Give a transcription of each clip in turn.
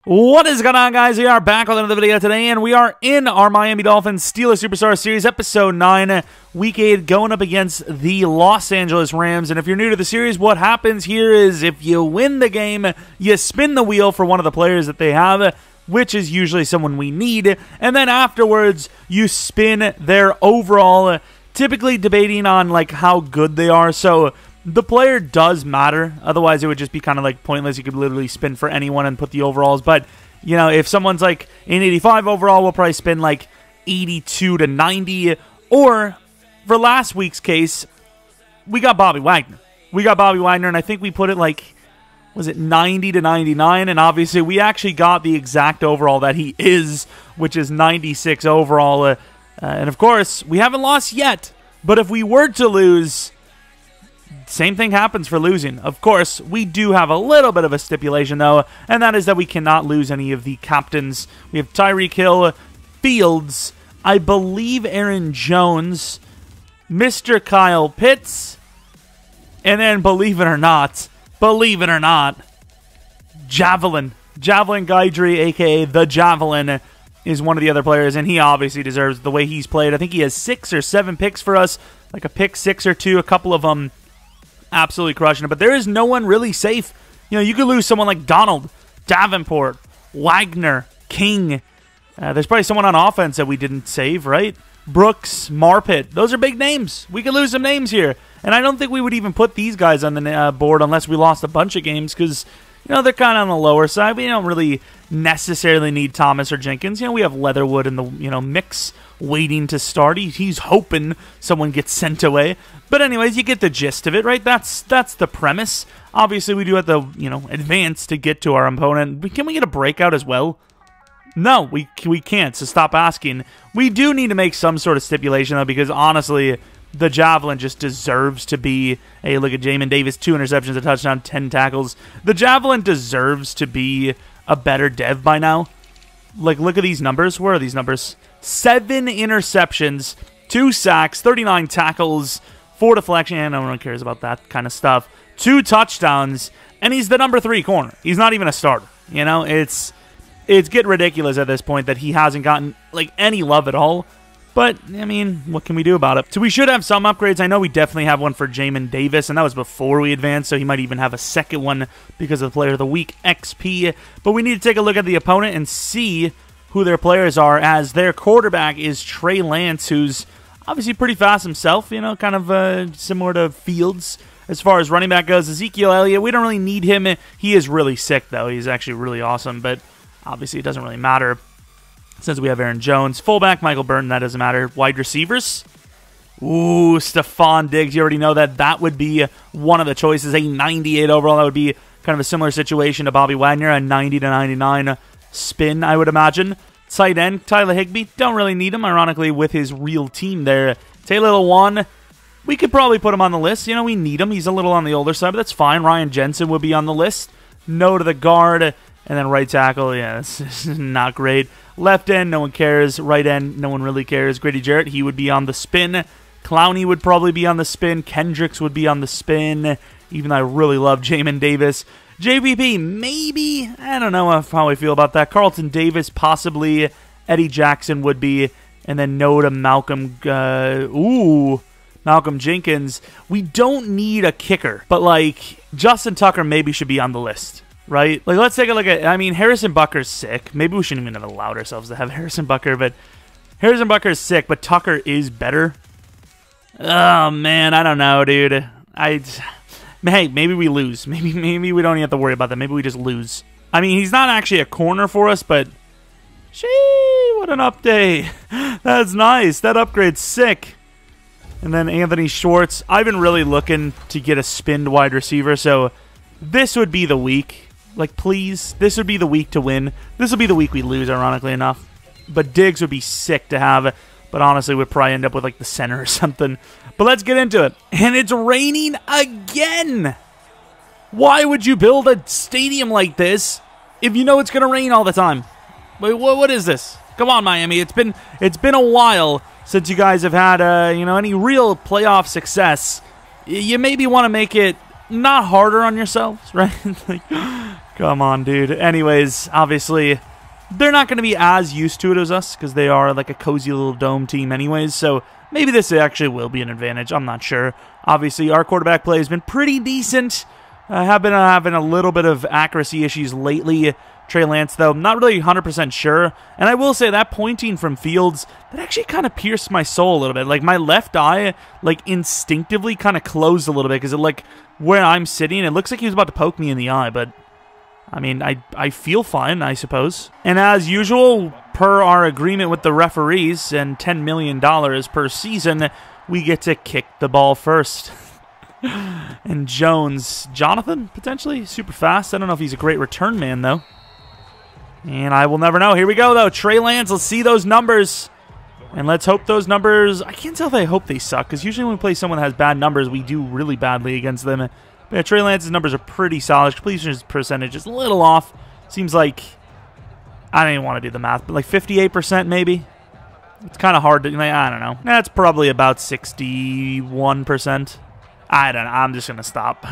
What is going on, guys? We are back with another video today, and we are in our Miami Dolphins Steelers Superstar Series, Episode 9, Week 8, going up against the Los Angeles Rams. And if you're new to the series, what happens here is if you win the game, you spin the wheel for one of the players that they have, which is usually someone we need, and then afterwards, you spin their overall, typically debating on like how good they are. So the player does matter. Otherwise, it would just be kind of like pointless. You could literally spin for anyone and put the overalls. But, you know, if someone's like an 85 overall, we'll probably spin like 82 to 90. Or, for last week's case, we got Bobby Wagner. And I think we put it like, was it 90 to 99? And obviously, we actually got the exact overall that he is, which is 96 overall. And of course, we haven't lost yet. But if we were to lose, same thing happens for losing. Of course, we do have a little bit of a stipulation, though, and that is that we cannot lose any of the captains. We have Tyreek Hill, Fields, I believe Aaron Jones, Mr. Kyle Pitts, and then, believe it or not, Javelin. Javelin Guidry, a.k.a. The Javelin, is one of the other players, and he obviously deserves the way he's played. I think he has 6 or 7 picks for us, like a pick 6 or 2, a couple of them absolutely crushing it. But there is no one really safe. You know, you could lose someone like Donald, Davenport, Wagner, King. There's probably someone on offense that we didn't save, right? Brooks, Marpet. Those are big names. We could lose some names here. And I don't think we would even put these guys on the board unless we lost a bunch of games because, you know, they're kind of on the lower side. We don't really necessarily need Thomas or Jenkins. You know, we have Leatherwood in the, you know, mix waiting to start. He's hoping someone gets sent away. But anyways, you get the gist of it, right? That's the premise. Obviously, we do have to, you know, advance to get to our opponent. Can we get a breakout as well? No, we can't, so stop asking. We do need to make some sort of stipulation, though, because honestly, the Javelin just deserves to be, hey, look at Jamin Davis, 2 interceptions, a touchdown, 10 tackles. The Javelin deserves to be a better dev by now. Like, look at these numbers. Where are these numbers? 7 interceptions, 2 sacks, 39 tackles, 4 deflections, and no one cares about that kind of stuff. 2 touchdowns, and he's the number 3 corner. He's not even a starter. You know, it's getting ridiculous at this point that he hasn't gotten, like, any love at all. But, I mean, what can we do about it? So we should have some upgrades. I know we definitely have one for Jamin Davis, and that was before we advanced, so he might even have a second one because of the Player of the Week XP. But we need to take a look at the opponent and see who their players are, as their quarterback is Trey Lance, who's obviously pretty fast himself, you know, kind of similar to Fields. As far as running back goes, Ezekiel Elliott, we don't really need him. He is really sick, though. He's actually really awesome, but obviously it doesn't really matter since we have Aaron Jones. Fullback, Michael Burton, that doesn't matter. Wide receivers, ooh, Stefon Diggs. You already know that would be one of the choices. A 98 overall, that would be kind of a similar situation to Bobby Wagner, a 90 to 99 spin, I would imagine. Tight end, Tyler Higbee, don't really need him, ironically, with his real team there. Taylor Lewan, we could probably put him on the list. You know, we need him. He's a little on the older side, but that's fine. Ryan Jensen would be on the list. No to the guard. And then right tackle, yeah, this is not great. Left end, no one cares. Right end, no one really cares. Grady Jarrett, he would be on the spin. Clowney would probably be on the spin. Kendricks would be on the spin, even though I really love Jamin Davis. JPP, maybe. I don't know how I feel about that. Carlton Davis, possibly. Eddie Jackson would be. And then no to Malcolm. Malcolm Jenkins. We don't need a kicker, but like Justin Tucker maybe should be on the list. Right? Like, let's take a look at, I mean, Harrison Butker's sick. Maybe we shouldn't even have allowed ourselves to have Harrison Butker, but Harrison Butker's sick, but Tucker is better. Oh, man, I don't know, dude. Hey, maybe we lose. Maybe we don't even have to worry about that. Maybe we just lose. I mean, he's not actually a corner for us, but gee, what an update. That's nice. That upgrade's sick. And then Anthony Schwartz. I've been really looking to get a spinned wide receiver, so this would be the week. Like, please, this would be the week to win. This would be the week we lose, ironically enough. But Diggs would be sick to have. But honestly, we'd probably end up with, like, the center or something. But let's get into it. And it's raining again! Why would you build a stadium like this if you know it's going to rain all the time? Wait, what is this? Come on, Miami. It's been a while since you guys have had, you know, any real playoff success. You maybe want to make it not harder on yourselves, right? Like, Come on, dude. Anyways, obviously, they're not going to be as used to it as us because they are like a cozy little dome team anyways, so maybe this actually will be an advantage. I'm not sure. Obviously, our quarterback play has been pretty decent. I have been having a little bit of accuracy issues lately. Trey Lance, though, not really 100% sure. And I will say that pointing from Fields, that actually kind of pierced my soul a little bit. Like, my left eye, like, instinctively kind of closed a little bit because, like, where I'm sitting, it looks like he was about to poke me in the eye, but I mean, I feel fine, I suppose. And as usual, per our agreement with the referees and $10 million per season, we get to kick the ball first. And Jonathan, potentially, super fast. I don't know if he's a great return man, though. And I will never know. Here we go, though. Trey Lance, let's see those numbers. And let's hope those numbers... I can't tell if I hope they suck, because usually when we play someone that has bad numbers, we do really badly against them. But yeah, Trey Lance's numbers are pretty solid. Completion percentage is a little off. Seems like... I don't even want to do the math, but like 58% maybe? It's kind of hard to... I don't know. That's probably about 61%. I don't know. I'm just going to stop.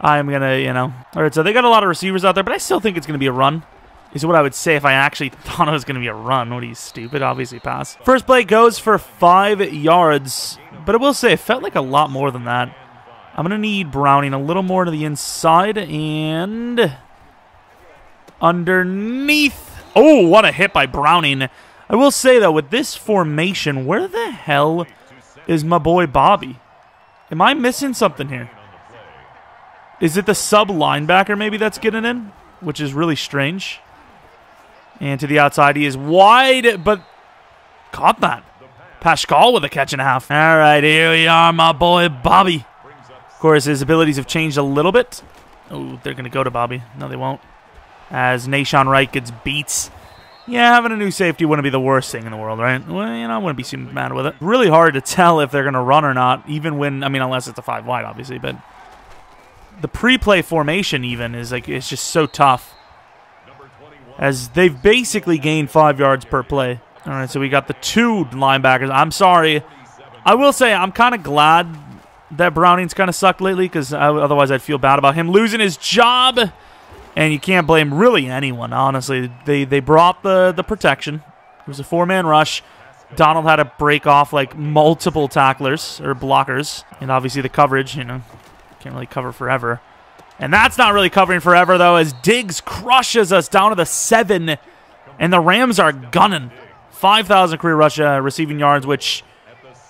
I'm going to, you know... All right, so they got a lot of receivers out there, but I still think it's going to be a run. Is what I would say if I actually thought it was going to be a run. What are you, stupid? Obviously pass. First play goes for 5 yards, but I will say it felt like a lot more than that. I'm going to need Browning a little more to the inside and underneath. Oh, what a hit by Browning. I will say, though, with this formation, where the hell is my boy Bobby? Am I missing something here? Is it the sub linebacker maybe that's getting in? Which is really strange. And to the outside, he is wide, but caught that. Pascal with a catch and a half. All right, here we are, my boy Bobby. Of course, his abilities have changed a little bit. Oh, they're going to go to Bobby. No, they won't. As Nahshon Wright gets beats. Yeah, having a new safety wouldn't be the worst thing in the world, right? Well, you know, I wouldn't be too mad with it. Really hard to tell if they're going to run or not, even when, I mean, unless it's a 5 wide, obviously, but the pre-play formation even is like, it's just so tough. As they've basically gained 5 yards per play. All right, so we got the 2 linebackers. I'm sorry. I will say I'm kind of glad that Browning's kind of sucked lately because otherwise I'd feel bad about him losing his job. And you can't blame really anyone, honestly. They brought the protection. It was a 4-man rush. Donald had to break off like multiple tacklers or blockers. And obviously the coverage, you know, can't really cover forever. And that's not really covering forever, though, as Diggs crushes us down to the 7. And the Rams are gunning. 5,000 career rush receiving yards, which,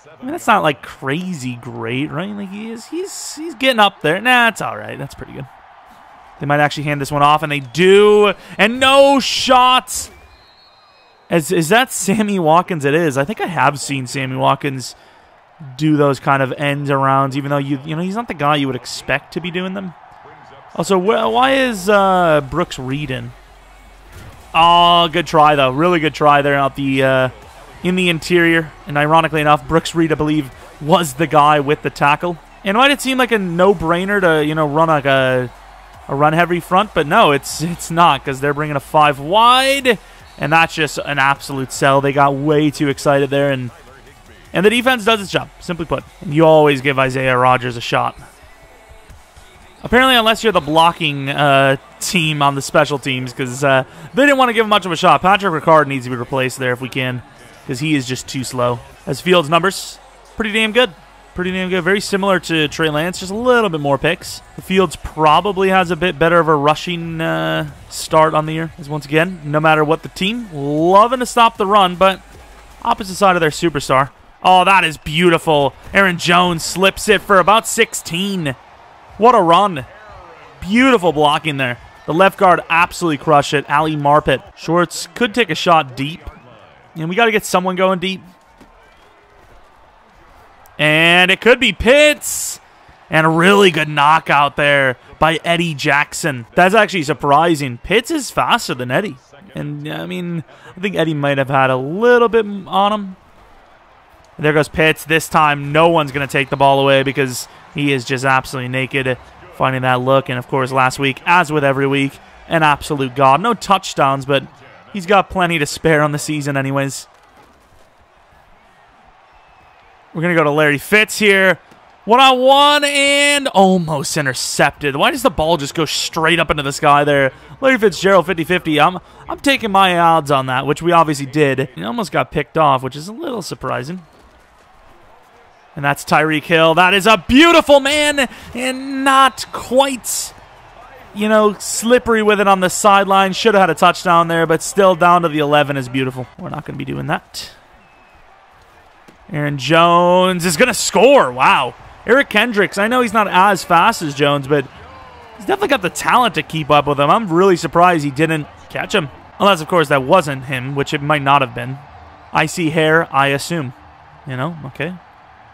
I mean, that's not, like, crazy great, right? Like, he's getting up there. Nah, it's all right. That's pretty good. They might actually hand this one off, and they do. And no shots. Is that Sammy Watkins? It is. I think I have seen Sammy Watkins do those kind of ends arounds, even though, you know, he's not the guy you would expect to be doing them. Also, why is Brooks Reed in? Oh, good try, though. Really good try there out the in the interior. And ironically enough, Brooks Reed, I believe, was the guy with the tackle. And might it seem like a no-brainer to, you know, run like a run-heavy front? But no, it's not, because they're bringing a 5 wide. And that's just an absolute sell. They got way too excited there. And the defense does its job, simply put. And you always give Isaiah Rodgers a shot. Apparently, unless you're the blocking team on the special teams, because they didn't want to give him much of a shot. Patrick Ricard needs to be replaced there if we can, because he is just too slow. As Fields' numbers, pretty damn good. Pretty damn good. Very similar to Trey Lance, just a little bit more picks. Fields probably has a bit better of a rushing start on the year. As once again, no matter what the team, loving to stop the run, but opposite side of their superstar. Oh, that is beautiful. Aaron Jones slips it for about 16. What a run. Beautiful blocking there. The left guard absolutely crushed it. Ali Marpet. Schwartz could take a shot deep. And we got to get someone going deep. And it could be Pitts. And a really good knockout there by Eddie Jackson. That's actually surprising. Pitts is faster than Eddie. And, I mean, I think Eddie might have had a little bit on him. There goes Pitts. This time, no one's going to take the ball away because he is just absolutely naked, finding that look. And, of course, last week, as with every week, an absolute god. No touchdowns, but he's got plenty to spare on the season anyways. We're going to go to Larry Fitz here. 1-on-1 and almost intercepted. Why does the ball just go straight up into the sky there? Larry Fitzgerald 50-50. I'm taking my odds on that, which we obviously did. He almost got picked off, which is a little surprising. And that's Tyreek Hill. That is a beautiful man, and not quite, you know, slippery with it on the sideline. Should have had a touchdown there, but still down to the 11 is beautiful. We're not going to be doing that. Aaron Jones is going to score. Wow. Eric Kendricks, I know he's not as fast as Jones, but he's definitely got the talent to keep up with him. I'm really surprised he didn't catch him. Unless, of course, that wasn't him, which it might not have been. I see hair, I assume. You know, okay.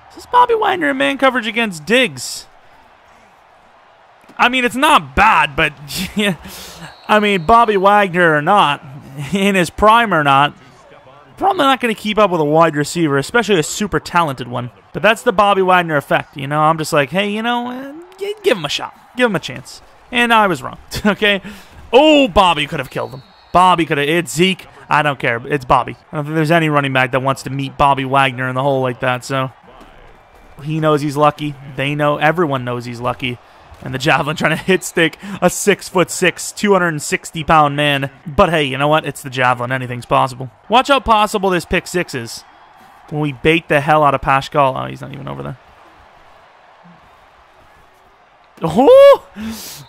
This is Bobby Wagner in man coverage against Diggs. I mean, it's not bad, but yeah, I mean, Bobby Wagner or not, in his prime or not, probably not going to keep up with a wide receiver, especially a super talented one. But that's the Bobby Wagner effect, you know? I'm just like, hey, you know, give him a shot. Give him a chance. And I was wrong, okay? Oh, Bobby could have killed him. Bobby could have. It's Zeke. I don't care. It's Bobby. I don't think there's any running back that wants to meet Bobby Wagner in the hole like that, so he knows he's lucky. They know. Everyone knows he's lucky. And the javelin trying to hit stick a 6'6", 260-pound man. But hey, you know what? It's the javelin. Anything's possible. Watch how possible this pick six is when we bait the hell out of Pascal. Oh, he's not even over there. Oh,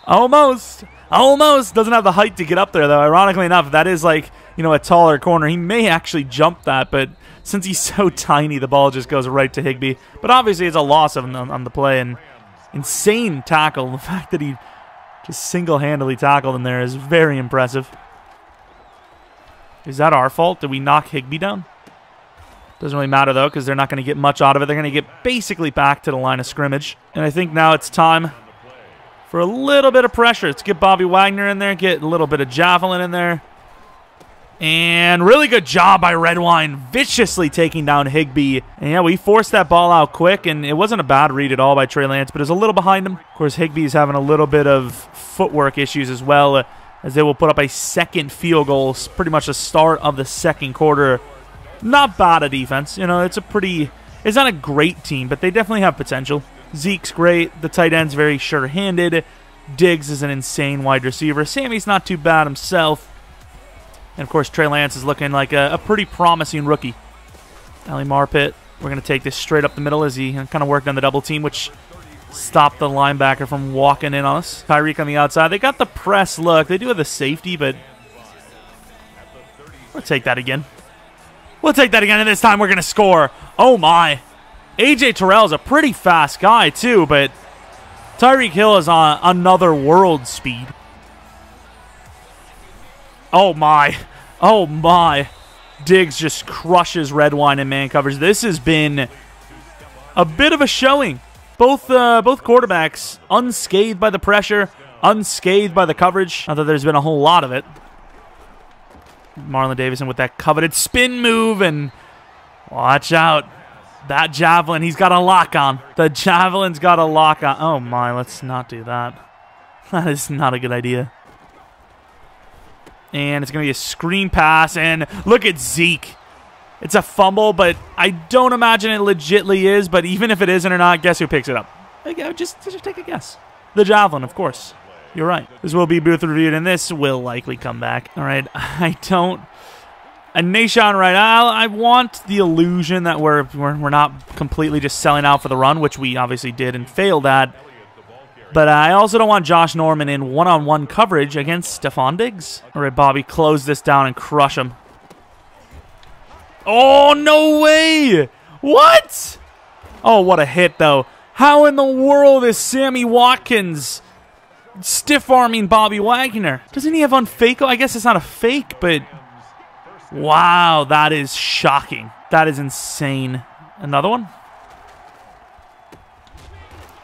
almost. Almost. Doesn't have the height to get up there, though. Ironically enough, that is like, you know, a taller corner. He may actually jump that, but since he's so tiny, the ball just goes right to Higbee. But obviously, it's a loss on the play, and insane tackle. The fact that he just single-handedly tackled him there is very impressive. Is that our fault? Did we knock Higbee down? Doesn't really matter, though, because they're not going to get much out of it. They're going to get basically back to the line of scrimmage. And I think now it's time for a little bit of pressure. Let's get Bobby Wagner in there, get a little bit of javelin in there. And really good job by Redwine, viciously taking down Higbee. And yeah, we forced that ball out quick, and it wasn't a bad read at all by Trey Lance, but it was a little behind him. Of course, Higbee's having a little bit of footwork issues as well, as they will put up a second field goal, pretty much the start of the second quarter. Not bad a defense. You know, it's not a great team, but they definitely have potential. Zeke's great. The tight end's very sure-handed. Diggs is an insane wide receiver. Sammy's not too bad himself. And, of course, Trey Lance is looking like a pretty promising rookie. Ali Marpet, we're going to take this straight up the middle as he kind of worked on the double team, which stopped the linebacker from walking in on us. Tyreek on the outside. They got the press look. They do have the safety, but we'll take that again. We'll take that again, and this time we're going to score. Oh, my. A.J. Terrell is a pretty fast guy, too, but Tyreek Hill is on another world speed. Oh, my. Oh, my. Diggs just crushes Redwine in man coverage. This has been a bit of a showing. Both quarterbacks unscathed by the pressure, unscathed by the coverage. Not that there's been a whole lot of it. Marlon Davidson with that coveted spin move, and watch out. That javelin, he's got a lock on. The javelin's got a lock on. Oh, my. Let's not do that. That is not a good idea. And it's going to be a screen pass, and look at Zeke. It's a fumble, but I don't imagine it legitly is, but even if it isn't or not, guess who picks it up? Just take a guess. The javelin, of course. You're right. This will be booth reviewed, and this will likely come back. All right, Nashawn Wright, I want the illusion that we're not completely just selling out for the run, which we obviously did and failed at. But I also don't want Josh Norman in one-on-one coverage against Stefon Diggs. All right, Bobby, close this down and crush him. Oh, no way! What? Oh, what a hit, though. How in the world is Sammy Watkins stiff-arming Bobby Wagner? Doesn't he have on fake? I guess it's not a fake, but wow, that is shocking. That is insane. Another one?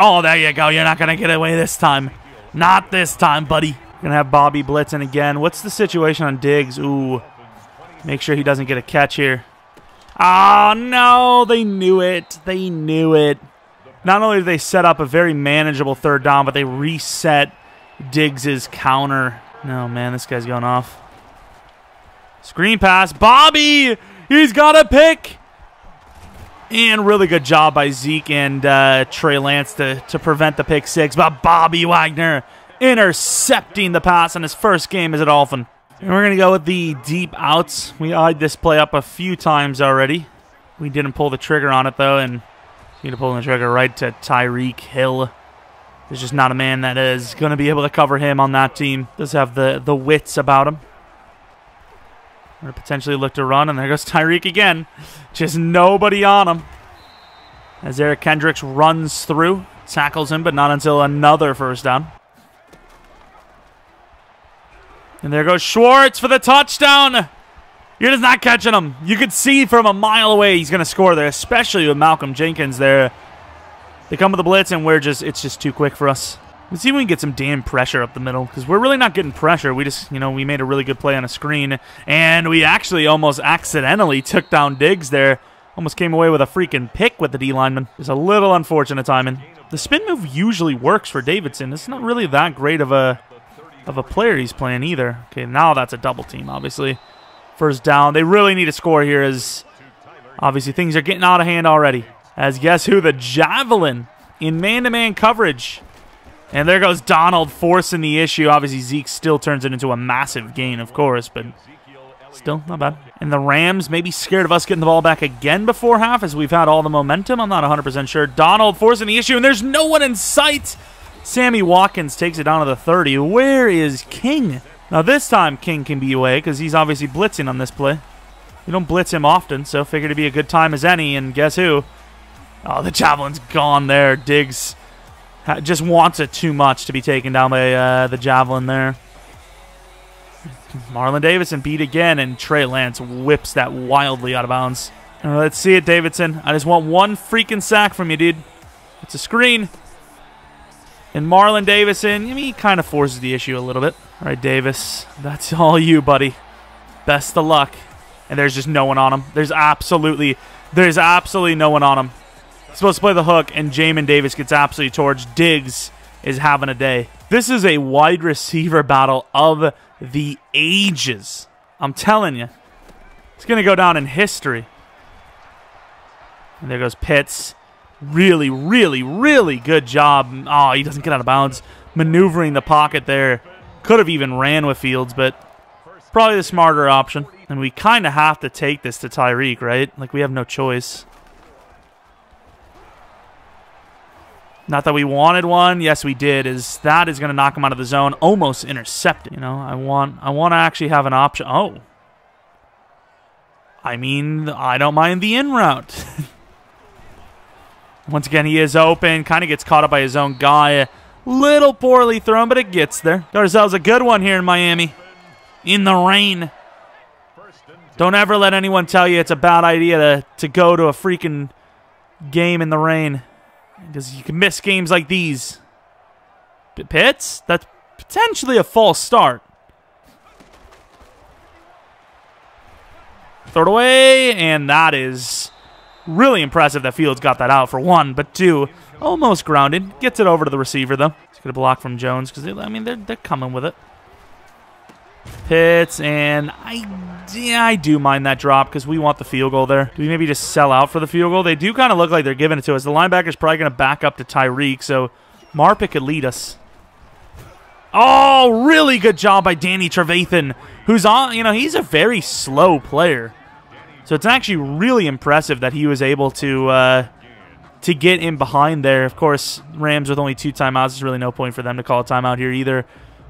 Oh, there you go. You're not going to get away this time. Not this time, buddy. Going to have Bobby blitzing again. What's the situation on Diggs? Ooh. Make sure he doesn't get a catch here. Oh, no. They knew it. They knew it. Not only did they set up a very manageable third down, but they reset Diggs' counter. No, man. This guy's going off. Screen pass. Bobby! He's got a pick! And really good job by Zeke and Trey Lance to prevent the pick six. But Bobby Wagner intercepting the pass in his first game as a Dolphin. And we're going to go with the deep outs. We eyed this play up a few times already. We didn't pull the trigger on it, though, and need to pull the trigger right to Tyreek Hill. There's just not a man that is going to be able to cover him on that team. Does have the wits about him. Or potentially look to run, and there goes Tyreek again. Just nobody on him. As Eric Kendricks runs through, tackles him, but not until another first down. And there goes Schwartz for the touchdown. You're just not catching him. You could see from a mile away he's going to score there, especially with Malcolm Jenkins there. They come with the blitz, and it's just too quick for us. Let's see if we can get some damn pressure up the middle, because we're really not getting pressure. We just, we made a really good play on a screen, and we actually almost accidentally took down Diggs there. Almost came away with a freaking pick with the D lineman. It's a little unfortunate timing. The spin move usually works for Davidson. It's not really that great of a player he's playing either. Okay, now that's a double team, obviously. First down. They really need to score here, as obviously things are getting out of hand already. As guess who? The Javelin in man-to-man coverage. And there goes Donald forcing the issue. Obviously, Zeke still turns it into a massive gain, of course, but still not bad. And the Rams may be scared of us getting the ball back again before half, as we've had all the momentum. I'm not 100% sure. Donald forcing the issue, and there's no one in sight. Sammy Watkins takes it down to the 30. Where is King? Now, this time, King can be away, because he's obviously blitzing on this play. We don't blitz him often, so figured it'd be a good time as any, and guess who? Oh, the Javelin's gone there. Diggs just wants it too much to be taken down by the Javelin there. Marlon Davidson beat again, and Trey Lance whips that wildly out of bounds. Let's see it, Davidson. I just want one freaking sack from you, dude. It's a screen. And Marlon Davidson, he kind of forces the issue a little bit. All right, Davis, that's all you, buddy. Best of luck. And there's just no one on him. There's absolutely no one on him. He's supposed to play the hook, and Jamin Davis gets absolutely torched. Diggs is having a day. This is a wide receiver battle of the ages. I'm telling you. It's going to go down in history. And there goes Pitts. Really, really, really good job. Oh, he doesn't get out of bounds. Maneuvering the pocket there. Could have even ran with Fields, but probably the smarter option. And we kind of have to take this to Tyreek, right? Like, we have no choice. Not that we wanted one. Yes, we did. That is going to knock him out of the zone. Almost intercepted. I want to actually have an option. Oh. I mean, I don't mind the in route. Once again, he is open. Kind of gets caught up by his own guy. Little poorly thrown, but it gets there. Got ourselves a good one here in Miami. In the rain. Don't ever let anyone tell you it's a bad idea to go to a freaking game in the rain. Because you can miss games like these. Pitts? That's potentially a false start. Throw it away, and that is really impressive that Fields got that out for one, but two, almost grounded. Gets it over to the receiver, though. He's going to block from Jones, because, they're coming with it. Pitts, and I do mind that drop because we want the field goal there. Do we maybe just sell out for the field goal? They do kind of look like they're giving it to us. The linebacker's probably going to back up to Tyreek, so Marpick could lead us. Oh, really good job by Danny Trevathan, who's on, he's a very slow player. So it's actually really impressive that he was able to get in behind there. Of course, Rams with only 2 timeouts, there's really no point for them to call a timeout here either.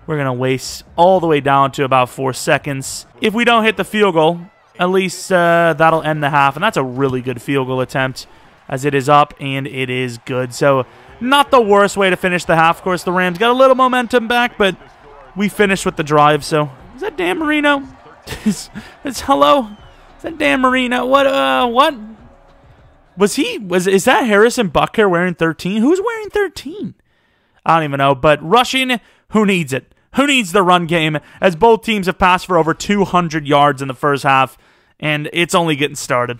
We're going to waste all the way down to about 4 seconds. If we don't hit the field goal, at least that'll end the half. And that's a really good field goal attempt, as it is up and it is good. So not the worst way to finish the half. Of course, the Rams got a little momentum back, but we finished with the drive. So is that Dan Marino? Hello? Is that Dan Marino? What? Is that Harrison Butker wearing 13? Who's wearing 13? I don't even know. But rushing, who needs it? Who needs the run game, as both teams have passed for over 200 yards in the first half, and it's only getting started.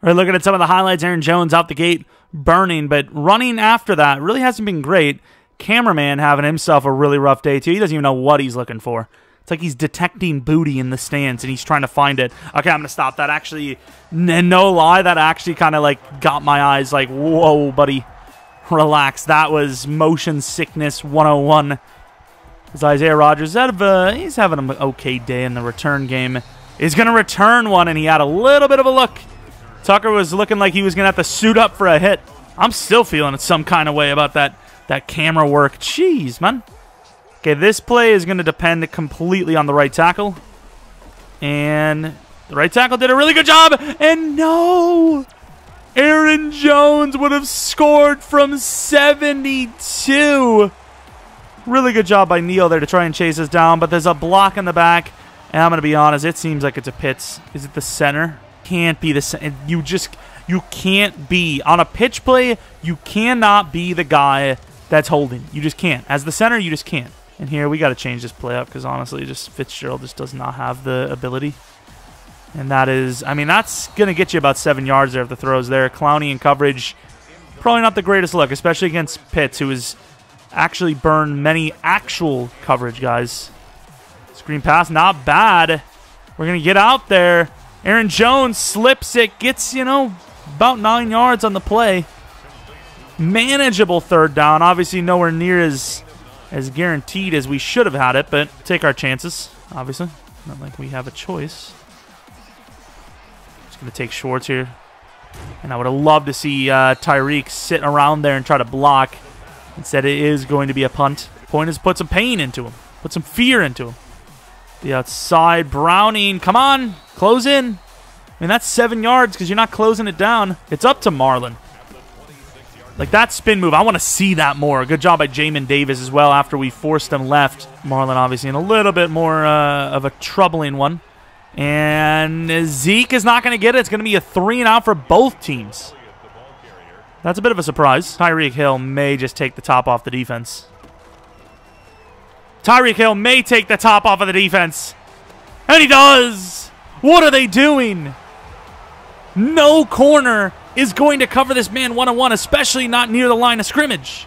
All right, looking at some of the highlights, Aaron Jones out the gate burning, but running after that really hasn't been great. Cameraman having himself a really rough day, too. He doesn't even know what he's looking for. It's like he's detecting booty in the stands, and he's trying to find it. Okay, I'm going to stop. That actually, no lie, that actually kind of like got my eyes like, whoa, buddy. Relax. That was motion sickness 101. As Isaiah Rodgers, he's having an okay day in the return game. He's going to return one, and he had a little bit of a look. Tucker was looking like he was going to have to suit up for a hit. I'm still feeling some kind of way about that camera work. Jeez, man. Okay, this play is going to depend completely on the right tackle. And the right tackle did a really good job. And no! Aaron Jones would have scored from 72. Really good job by Neal there to try and chase us down. But there's a block in the back. And I'm going to be honest, it seems like it's a Pitts. Is it the center? Can't be the center. You can't be. On a pitch play, you cannot be the guy that's holding. You just can't. As the center, you just can't. And here, we got to change this play up because, honestly, Fitzgerald just does not have the ability. And that is, I mean, that's going to get you about 7 yards there if the throw's there. Clowney in coverage, probably not the greatest look, especially against Pitts, who has actually burned many actual coverage guys. Screen pass, not bad. We're going to get out there. Aaron Jones slips it, gets, about 9 yards on the play. Manageable third down. Obviously, nowhere near as guaranteed as we should have had it, but take our chances, obviously. Not like we have a choice. Just going to take Schwartz here. And I would have loved to see Tyreek sit around there and try to block. Instead, it is going to be a punt. Point is put some pain into him. Put some fear into him. The outside, Browning. Come on, close in. I mean, that's 7 yards because you're not closing it down. It's up to Marlon. Like, that spin move, I want to see that more. Good job by Jamin Davis as well after we forced him left. Marlon obviously in a little bit more of a troubling one. And Zeke is not going to get it. It's going to be a 3-and-out for both teams. That's a bit of a surprise. Tyreek Hill may just take the top off the defense. Tyreek Hill may take the top off of the defense. And he does! What are they doing? No corner is going to cover this man one-on-one, especially not near the line of scrimmage.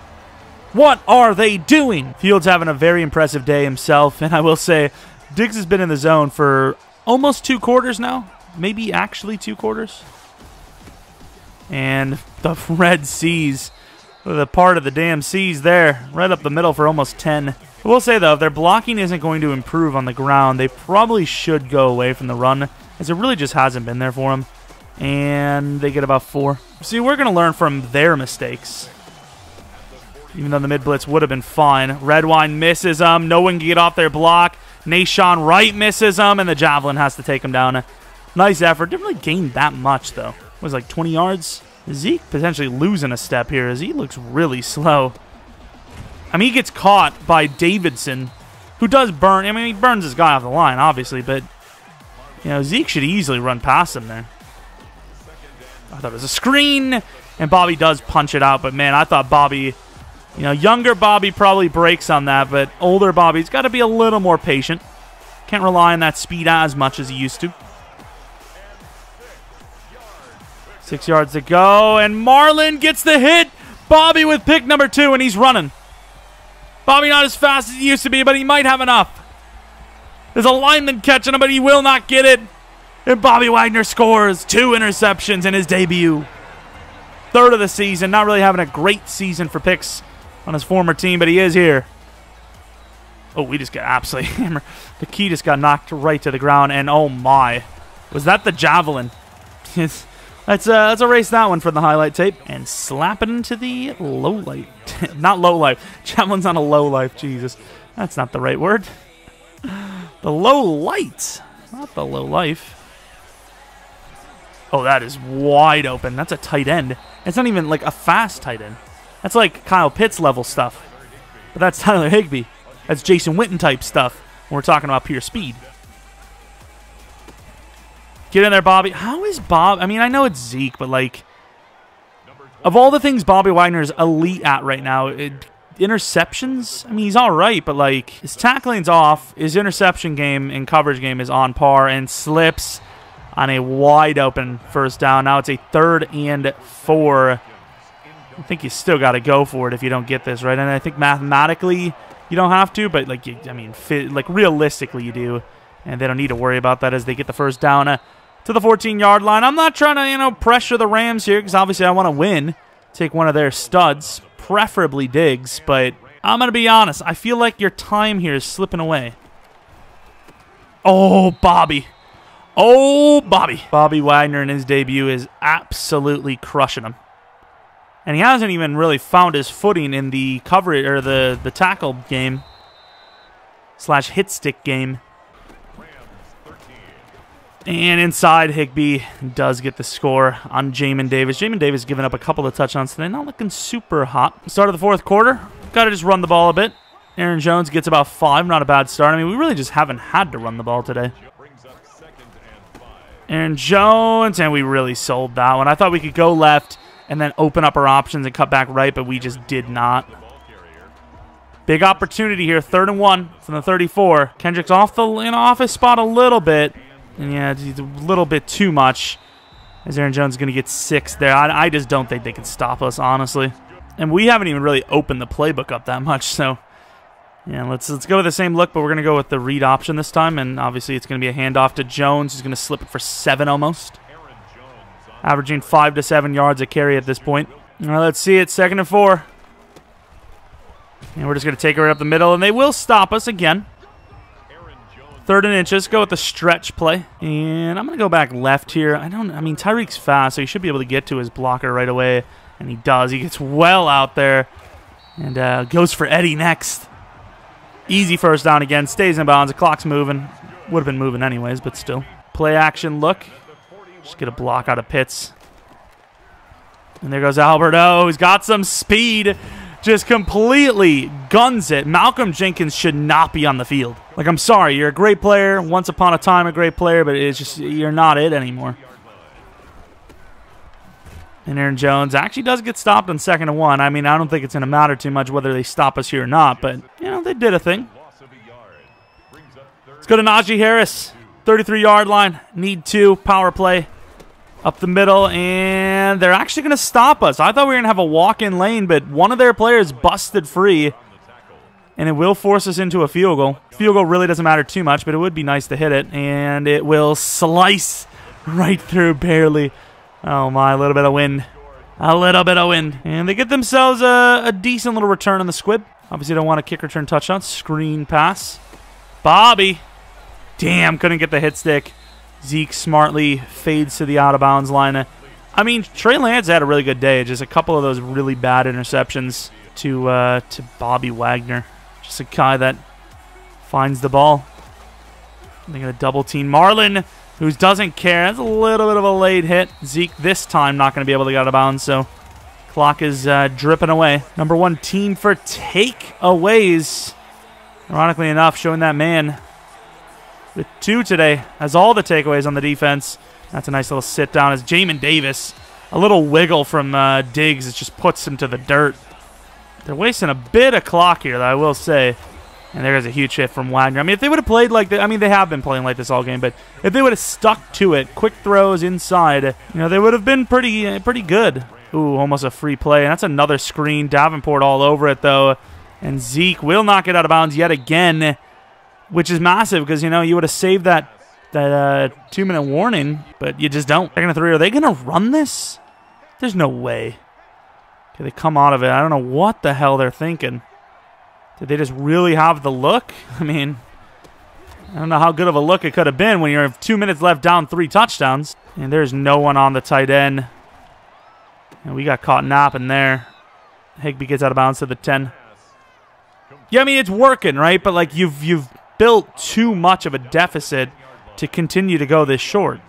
What are they doing? Fields having a very impressive day himself, and I will say, Diggs has been in the zone for almost 2 quarters now. Maybe actually 2 quarters. And the Red Seas, the part of the damn Seas there, right up the middle for almost 10. I will say, though, if their blocking isn't going to improve on the ground, they probably should go away from the run, as it really just hasn't been there for them. And they get about 4. See, we're going to learn from their mistakes. Even though the mid-blitz would have been fine. Redwine misses them. No one can get off their block. Nashawn Wright misses them, and the Javelin has to take him down. Nice effort. Didn't really gain that much, though. It was like 20 yards. Zeke potentially losing a step here as he looks really slow. I mean, he gets caught by Davidson, who does burn. I mean, he burns his guy off the line, obviously, but, Zeke should easily run past him there. I thought it was a screen, and Bobby does punch it out. But, man, I thought Bobby, younger Bobby probably breaks on that, but older Bobby's got to be a little more patient. Can't rely on that speed as much as he used to. 6 yards to go, and Marlon gets the hit. Bobby with pick number 2, and he's running. Bobby not as fast as he used to be, but he might have enough. There's a lineman catching him, but he will not get it. And Bobby Wagner scores 2 interceptions in his debut. 3rd of the season. Not really having a great season for picks on his former team, but he is here. Oh, we just got absolutely hammered. The key just got knocked right to the ground, and oh my. Was that the Javelin? Let's erase that one from the highlight tape and slap it into the low light. Not low life. Javelin's on a low life. Jesus. That's not the right word. The low light. Not the low life. Oh, that is wide open. That's a tight end. It's not even like a fast tight end. That's like Kyle Pitts level stuff. But that's Tyler Higbee. That's Jason Witten type stuff when we're talking about pure speed. Get in there, Bobby. How is Bob? I mean, I know it's Zeke, but like, of all the things Bobby Wagner's elite at right now, interceptions, I mean, he's all right, but like, his tackling's off. His interception game and coverage game is on par, and slips on a wide open first down. Now it's a 3rd and 4. I think you still got to go for it if you don't get this, right? And I think mathematically you don't have to, but like I mean, like realistically you do, and they don't need to worry about that as they get the first down to the 14-yard line. I'm not trying to pressure the Rams here because obviously I want to win, take one of their studs, preferably Diggs, but I'm gonna be honest. I feel like your time here is slipping away. Oh, Bobby. Oh, Bobby. Bobby Wagner in his debut is absolutely crushing him. And he hasn't even really found his footing in the coverage or the tackle game / hit stick game. And inside, Higbee does get the score on Jamin Davis. Jamin Davis giving up a couple of touchdowns today. Not looking super hot. Start of the fourth quarter. Got to just run the ball a bit. Aaron Jones gets about 5. Not a bad start. I mean, we really just haven't had to run the ball today. Aaron Jones, and we really sold that one. I thought we could go left and then open up our options and cut back right, but we just did not. Big opportunity here, 3rd and 1 from the 34. Kendrick's off off his spot a little bit, and yeah, it's a little bit too much. As Aaron Jones is going to get 6 there. I just don't think they can stop us, honestly. And we haven't even really opened the playbook up that much, so yeah, let's go with the same look, but we're going to go with the read option this time, and obviously it's going to be a handoff to Jones, who's going to slip it for 7 almost. Averaging 5 to 7 yards a carry at this point. All right, let's see it. 2nd and 4. And we're just going to take it right up the middle, and they will stop us again. 3rd and inches. Go with the stretch play. And I'm going to go back left here. I mean, Tyreek's fast, so he should be able to get to his blocker right away. And he does. He gets well out there. And goes for Eddie next. Easy first down again. Stays in bounds. The clock's moving. Would have been moving anyways, but still. Play action look. Just get a block out of Pitts. And there goes Alberto. He's got some speed. Just completely guns it. Malcolm Jenkins should not be on the field. Like, I'm sorry. You're a great player. Once upon a time, a great player. But it's just, you're not it anymore. And Aaron Jones actually does get stopped on 2nd and 1. I mean, I don't think it's going to matter too much whether they stop us here or not. But, they did a thing. Let's go to Najee Harris. 33-yard line. Need 2. Power play. Up the middle, and they're actually going to stop us. I thought we were going to have a walk-in lane, but one of their players busted free, and it will force us into a field goal. Field goal really doesn't matter too much, but it would be nice to hit it, and it will slice right through barely. Oh, my, a little bit of wind. A little bit of wind. And they get themselves a decent little return on the squib. Obviously, don't want a kick return touchdown. Screen pass. Bobby. Damn, couldn't get the hit stick. Zeke smartly fades to the out-of-bounds line. I mean, Trey Lance had a really good day. Just a couple of those really bad interceptions to Bobby Wagner. Just a guy that finds the ball. They're going to double-team Marlin, who doesn't care. That's a little bit of a late hit. Zeke this time not going to be able to get out of bounds, so clock is dripping away. Number 1 team for takeaways. Ironically enough, showing that man with 2 today, has all the takeaways on the defense. That's a nice little sit down as Jamin Davis. A little wiggle from Diggs. It just puts him to the dirt. They're wasting a bit of clock here, though, I will say. And there's a huge hit from Wagner. I mean, if they would have played like that, I mean, they have been playing like this all game, but if they would have stuck to it, quick throws inside, they would have been pretty good. Ooh, almost a free play. And that's another screen. Davenport all over it, though. And Zeke will not get out of bounds yet again, which is massive because, you would have saved that 2-minute warning, but you just don't. 2nd and 3. Are they going to run this? There's no way. Okay, they come out of it. I don't know what the hell they're thinking. Did they just really have the look? I mean, I don't know how good of a look it could have been when you're 2 minutes left down 3 touchdowns. And there's no one on the tight end. And we got caught napping there. Higbee gets out of bounds to the 10. Yeah, I mean, it's working, right? But, like, you've built too much of a deficit to continue to go this short.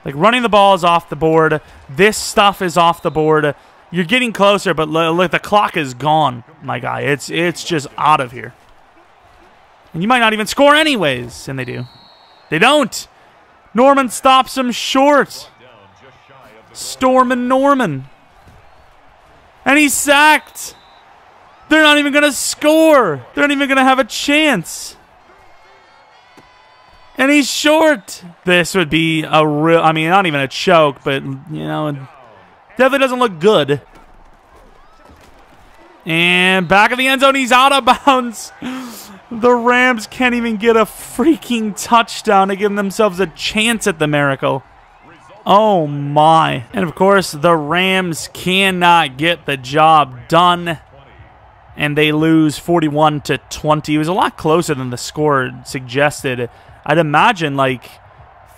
Like, running the ball is off the board. This stuff is off the board. You're getting closer, but look, the clock is gone, my guy. It's just out of here. And you might not even score anyways. And they do. They don't. Norman stops him short. Stormin' Norman. And he's sacked. They're not even going to score. They're not even going to have a chance. And he's short. This would be a real, I mean, not even a choke, but, it definitely doesn't look good. And back of the end zone, he's out of bounds. The Rams can't even get a freaking touchdown to give themselves a chance at the miracle. Oh my. And of course, the Rams cannot get the job done. And they lose 41-20. It was a lot closer than the score suggested. I'd imagine like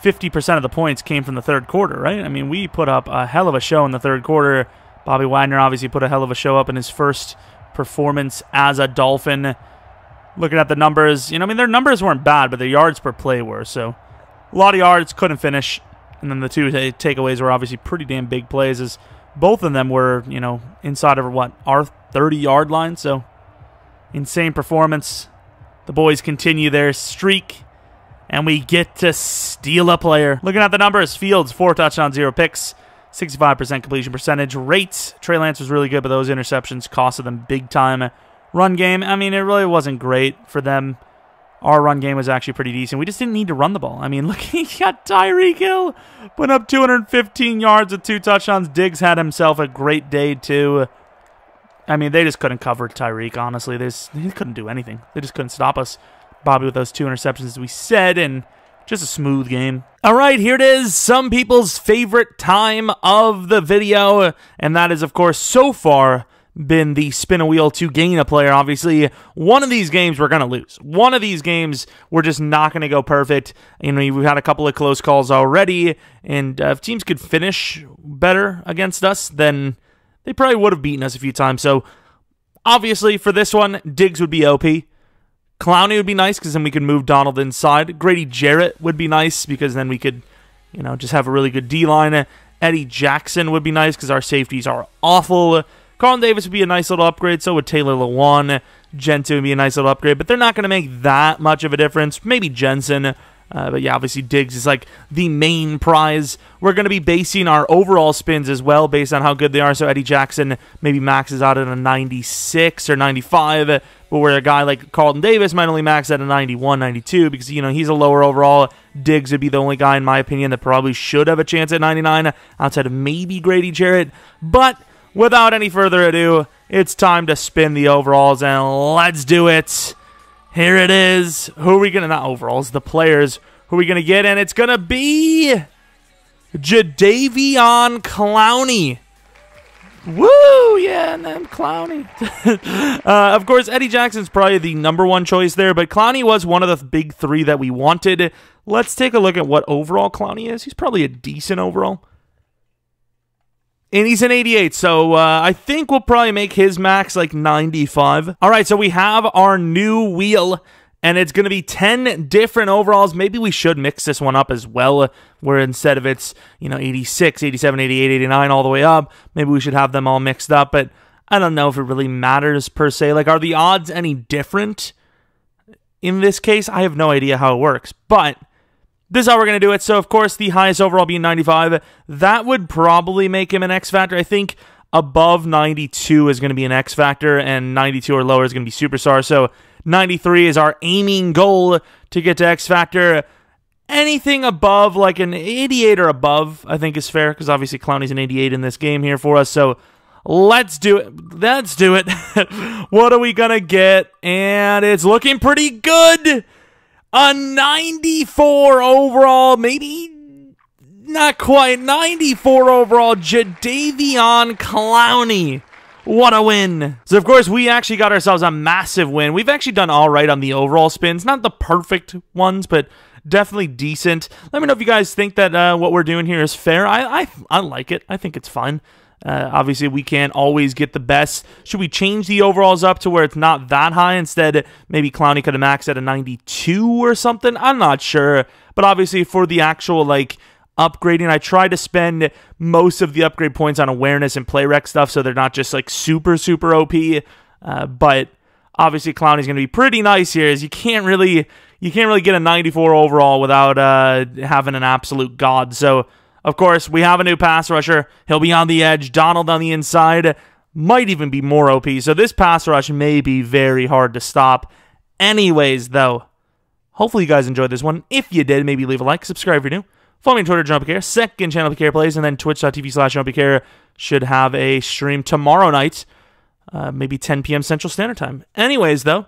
50% of the points came from the third quarter, right? I mean, we put up a hell of a show in the third quarter. Bobby Wagner obviously put a hell of a show up in his first performance as a Dolphin. Looking at the numbers, I mean, their numbers weren't bad, but their yards per play were. So a lot of yards, couldn't finish. And then the two takeaways were obviously pretty damn big plays, as both of them were, inside of what, our 30-yard line. So insane performance. The boys continue their streak, and we get to steal a player. Looking at the numbers, Fields, 4 touchdowns, 0 picks, 65% completion percentage. Rates, Trey Lance was really good, but those interceptions costed them big time. Run game, I mean, it really wasn't great for them. Our run game was actually pretty decent. We just didn't need to run the ball. I mean, look, he got Tyreek Hill, put up 215 yards with 2 touchdowns. Diggs had himself a great day, too. I mean, they just couldn't cover Tyreek, honestly. They couldn't do anything. They just couldn't stop us. Bobby with those 2 interceptions, as we said, and just a smooth game. All right, here it is. Some people's favorite time of the video, and that is, of course, so far been the spin a wheel to gain a player. Obviously, one of these games we're going to lose. One of these games we're just not going to go perfect. We've had a couple of close calls already, and if teams could finish better against us, then they probably would have beaten us a few times. So, obviously, for this one, Diggs would be OP. Clowney would be nice because then we could move Donald inside. Grady Jarrett would be nice because then we could, just have a really good D-line. Eddie Jackson would be nice because our safeties are awful. Carlton Davis would be a nice little upgrade. So would Taylor Lewan. Jensen would be a nice little upgrade. But they're not going to make that much of a difference. Maybe Jensen. But yeah, obviously Diggs is like the main prize. We're going to be basing our overall spins as well based on how good they are. So Eddie Jackson maybe maxes out at a 96 or 95. But where a guy like Carlton Davis might only max at a 91, 92 because, he's a lower overall. Diggs would be the only guy, in my opinion, that probably should have a chance at 99 outside of maybe Grady Jarrett. But without any further ado, it's time to spin the overalls, and let's do it. Here it is. Who are we going to, not overalls, the players. Who are we going to get? And it's going to be Jadeveon Clowney. Woo! Yeah, and then Clowney. Of course, Eddie Jackson's probably the #1 choice there, but Clowney was one of the big 3 that we wanted. Let's take a look at what overall Clowney is. He's probably a decent overall. And he's an 88, so I think we'll probably make his max like 95. All right, so we have our new wheel, and it's going to be 10 different overalls. Maybe we should mix this one up as well, where instead of it's, 86, 87, 88, 89, all the way up, maybe we should have them all mixed up. But I don't know if it really matters per se. Like, are the odds any different in this case? I have no idea how it works, but this is how we're going to do it. So, of course, the highest overall being 95. That would probably make him an X Factor. I think above 92 is going to be an X Factor, and 92 or lower is going to be Superstar. So, 93 is our aiming goal to get to X Factor. Anything above, like an 88 or above, I think is fair, because obviously Clowney's an 88 in this game here for us. So, let's do it. Let's do it. What are we going to get? And it's looking pretty good. A 94 overall, maybe not quite, 94 overall, Jadeveon Clowney. What a win. So, of course, we actually got ourselves a massive win. We've actually done all right on the overall spins. Not the perfect ones, but definitely decent. Let me know if you guys think that what we're doing here is fair. I like it. I think it's fine. Obviously, we can't always get the best. Should we change the overalls up to where it's not that high? Instead, maybe Clowney could have maxed at a 92 or something. I'm not sure. But obviously, for the actual, upgrading, I try to spend most of the upgrade points on awareness and play rec stuff, so they're not just, super, super OP. But obviously, Clowney's going to be pretty nice here, as you can't really get a 94 overall without having an absolute god. So, of course, we have a new pass rusher. He'll be on the edge. Donald on the inside. Might even be more OP. So this pass rush may be very hard to stop. Anyways, though, hopefully you guys enjoyed this one. If you did, maybe leave a like, subscribe if you're new. Follow me on Twitter, Jeromepkr. Second channel, PK Plays, and then twitch.tv/Jeromepkr should have a stream tomorrow night. maybe 10 p.m. Central Standard Time. Anyways, though,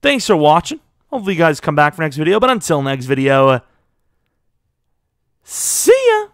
thanks for watching. Hopefully you guys come back for next video. But until next video, see ya!